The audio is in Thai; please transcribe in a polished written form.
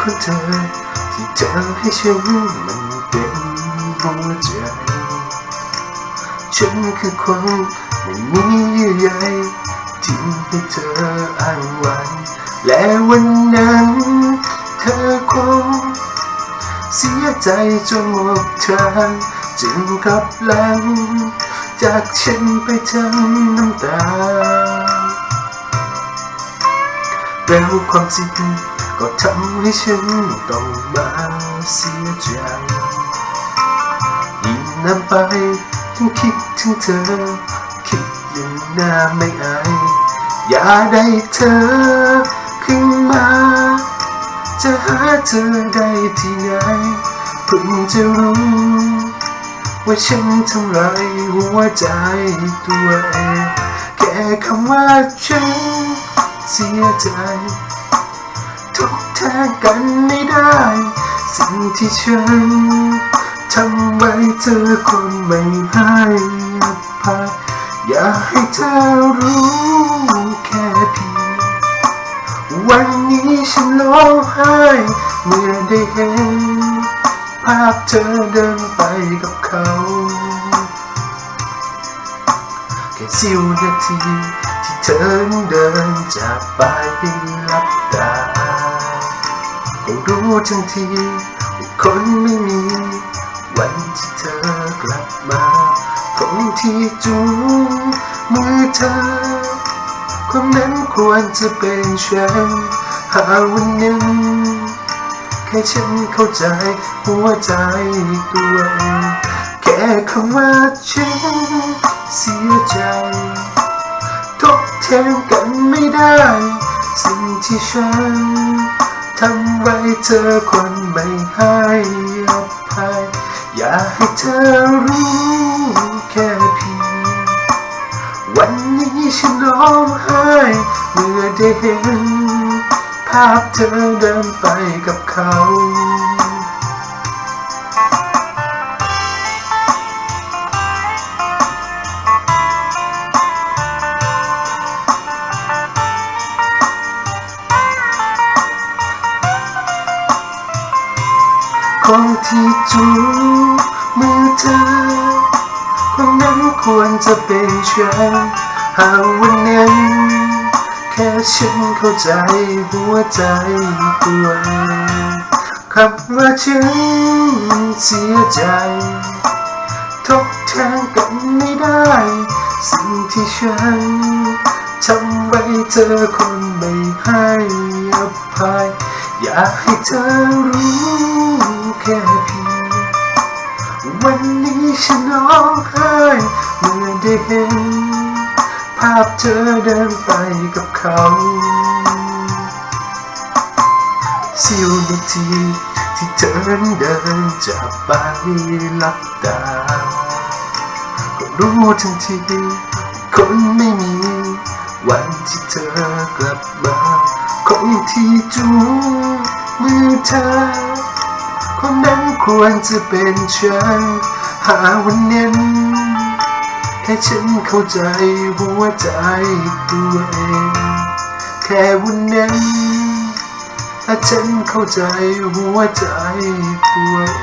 ของเธอที่เธอให้ฉันมันเป็นหัวใจฉันคือคนไม่มีเยื่อใยที่ให้เธออ้างว้างและวันนั้นเธอคงเสียใจจนหมดทางจึงกลับหลังจากฉันไปทั้งน้ำตาแล้วความจริงก็ทำให้ฉันต้องมาเสียใจยิ่งนานไปยิ่งคิดถึงเธอคิดยิ่งหน้าไม่อายอย่าได้เธอขึ้นมาจะหาเธอได้ที่ไหนเพิ่งจะรู้ว่าฉันทำลายหัวใจตัวเองแค่คำว่าฉันเสียใจทดแทนกันไม่ได้สิ่งที่ฉันทำไว้เธอคนไม่ให้อภัยอยากให้เธอรู้แค่เพียงวันนี้ฉันร้องไห้เมื่อได้เห็นภาพเธอเดินไปกับเขาแค่เสี้ยวนาทีที่เธอเดินจากไปลับตาก็รู้ทันทีว่าคนไม่มีวันที่เธอกลับมาคนที่จูงมือเธอคนนั้นควรจะเป็นฉันหาวันหนึ่งแค่ฉันเข้าใจหัวใจตัวเองแค่คำว่าฉันเสียใจทดแทนกันไม่ได้สิ่งที่ฉันทำไว้เธอคนไม่ให้อภัยอยากให้เธอรู้แค่เพียงวันนี้ฉันร้องไห้เมื่อได้เห็นภาพเธอเดินไปกับเขาคนที่จูงมือเธอคนนั้นควรจะเป็นฉันหากวันนั้นแค่ฉันเข้าใจหัวใจตัวเองคำว่าฉันเสียใจทดแทนกันไม่ได้สิ่งที่ฉันทำไว้เธอคนไม่ให้อภัยอยากให้เธอรู้แค่เพียงวันนี้ฉันร้องไห้เมื่อได้เห็นภาพเธอเดินไปกับเขาเสี้ยวนาทีที่เธอเดินจากไปลับตาก็รู้ทันทีคนไม่มีวันที่เธอกลับมาคนที่จูงมือเธอคนนั้นควรจะเป็นฉันหาวันนั้นแค่ฉันเข้าใจหัวใจตัวเองแค่วันนั้นถ้าฉันเข้าใจหัวใจตัวเอง